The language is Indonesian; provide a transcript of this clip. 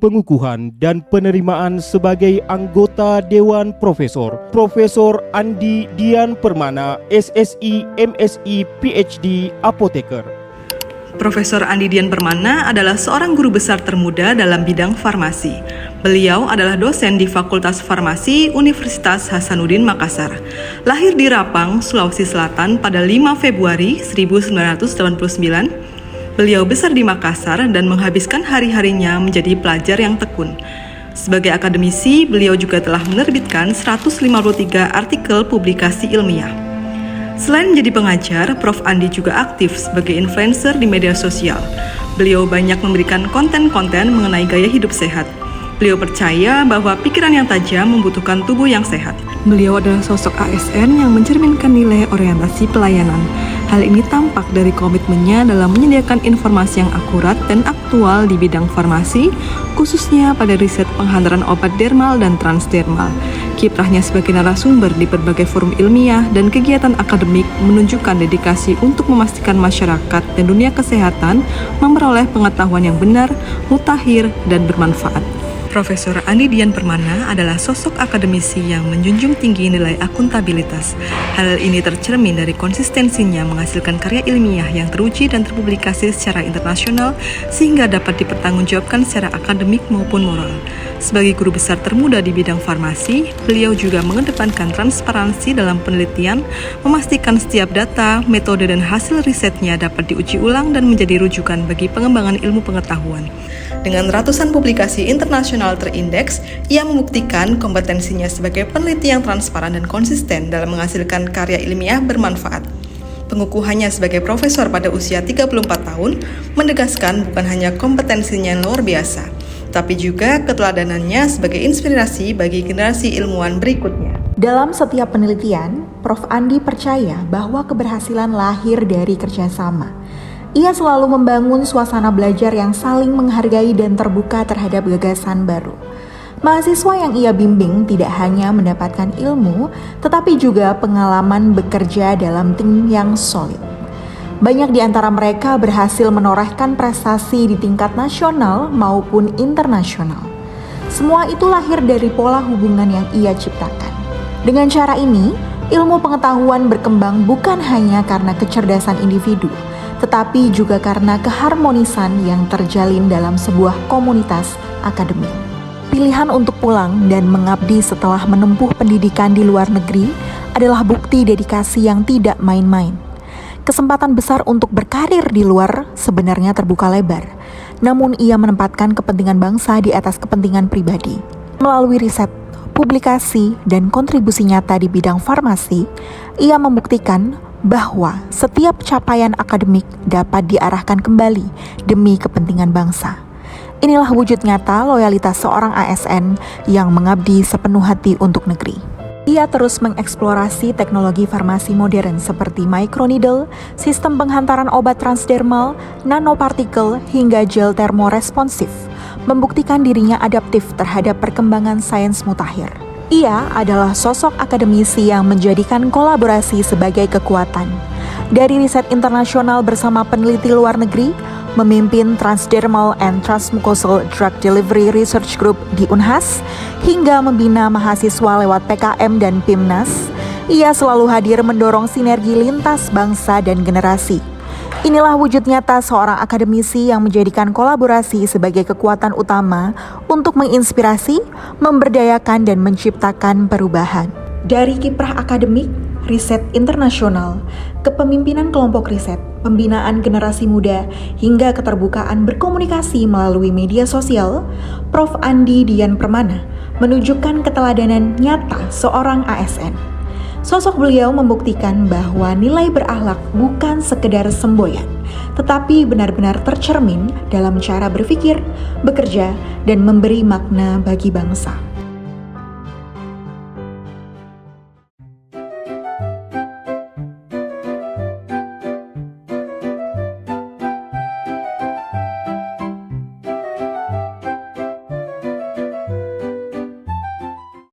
pengukuhan dan penerimaan sebagai anggota Dewan Profesor, Profesor Andi Dian Permana, SSI, MSI, PhD, Apoteker. Profesor Andi Dian Permana adalah seorang guru besar termuda dalam bidang farmasi. Beliau adalah dosen di Fakultas Farmasi Universitas Hasanuddin Makassar. Lahir di Rapang, Sulawesi Selatan pada 5 Februari 1989, beliau besar di Makassar dan menghabiskan hari-harinya menjadi pelajar yang tekun. Sebagai akademisi, beliau juga telah menerbitkan 153 artikel publikasi ilmiah. Selain menjadi pengajar, Prof. Andi juga aktif sebagai influencer di media sosial. Beliau banyak memberikan konten-konten mengenai gaya hidup sehat. Beliau percaya bahwa pikiran yang tajam membutuhkan tubuh yang sehat. Beliau adalah sosok ASN yang mencerminkan nilai orientasi pelayanan. Hal ini tampak dari komitmennya dalam menyediakan informasi yang akurat dan aktual di bidang farmasi, khususnya pada riset penghantaran obat dermal dan transdermal. Kiprahnya sebagai narasumber di berbagai forum ilmiah dan kegiatan akademik menunjukkan dedikasi untuk memastikan masyarakat dan dunia kesehatan memperoleh pengetahuan yang benar, mutakhir, dan bermanfaat. Profesor Andi Dian Permana adalah sosok akademisi yang menjunjung tinggi nilai akuntabilitas. Hal ini tercermin dari konsistensinya menghasilkan karya ilmiah yang teruji dan terpublikasi secara internasional sehingga dapat dipertanggungjawabkan secara akademik maupun moral. Sebagai guru besar termuda di bidang farmasi, beliau juga mengedepankan transparansi dalam penelitian, memastikan setiap data, metode, dan hasil risetnya dapat diuji ulang dan menjadi rujukan bagi pengembangan ilmu pengetahuan. Dengan ratusan publikasi internasional terindeks, ia membuktikan kompetensinya sebagai peneliti yang transparan dan konsisten dalam menghasilkan karya ilmiah bermanfaat. Pengukuhannya sebagai profesor pada usia 34 tahun menegaskan bukan hanya kompetensinya yang luar biasa, tapi juga keteladanannya sebagai inspirasi bagi generasi ilmuwan berikutnya. Dalam setiap penelitian, Prof. Andi percaya bahwa keberhasilan lahir dari kerjasama. Ia selalu membangun suasana belajar yang saling menghargai dan terbuka terhadap gagasan baru. Mahasiswa yang ia bimbing tidak hanya mendapatkan ilmu, tetapi juga pengalaman bekerja dalam tim yang solid. Banyak di antara mereka berhasil menorehkan prestasi di tingkat nasional maupun internasional. Semua itu lahir dari pola hubungan yang ia ciptakan. Dengan cara ini, ilmu pengetahuan berkembang bukan hanya karena kecerdasan individu, tetapi juga karena keharmonisan yang terjalin dalam sebuah komunitas akademik. Pilihan untuk pulang dan mengabdi setelah menempuh pendidikan di luar negeri adalah bukti dedikasi yang tidak main-main. Kesempatan besar untuk berkarir di luar sebenarnya terbuka lebar, namun ia menempatkan kepentingan bangsa di atas kepentingan pribadi. Melalui riset, publikasi, dan kontribusi nyata di bidang farmasi, ia membuktikan bahwa setiap capaian akademik dapat diarahkan kembali demi kepentingan bangsa. Inilah wujud nyata loyalitas seorang ASN yang mengabdi sepenuh hati untuk negeri. Ia terus mengeksplorasi teknologi farmasi modern seperti microneedle, sistem penghantaran obat transdermal, nanopartikel, hingga gel termoresponsif, membuktikan dirinya adaptif terhadap perkembangan sains mutakhir. Ia adalah sosok akademisi yang menjadikan kolaborasi sebagai kekuatan. Dari riset internasional bersama peneliti luar negeri, memimpin Transdermal and Transmucosal Drug Delivery Research Group di Unhas, hingga membina mahasiswa lewat PKM dan PIMNAS, ia selalu hadir mendorong sinergi lintas bangsa dan generasi. Inilah wujud nyata seorang akademisi yang menjadikan kolaborasi sebagai kekuatan utama untuk menginspirasi, memberdayakan, dan menciptakan perubahan. Dari kiprah akademik, riset internasional, kepemimpinan kelompok riset, pembinaan generasi muda, hingga keterbukaan berkomunikasi melalui media sosial, Prof. Andi Dian Permana menunjukkan keteladanan nyata seorang ASN. Sosok beliau membuktikan bahwa nilai berakhlak bukan sekedar semboyan, tetapi benar-benar tercermin dalam cara berpikir, bekerja, dan memberi makna bagi bangsa.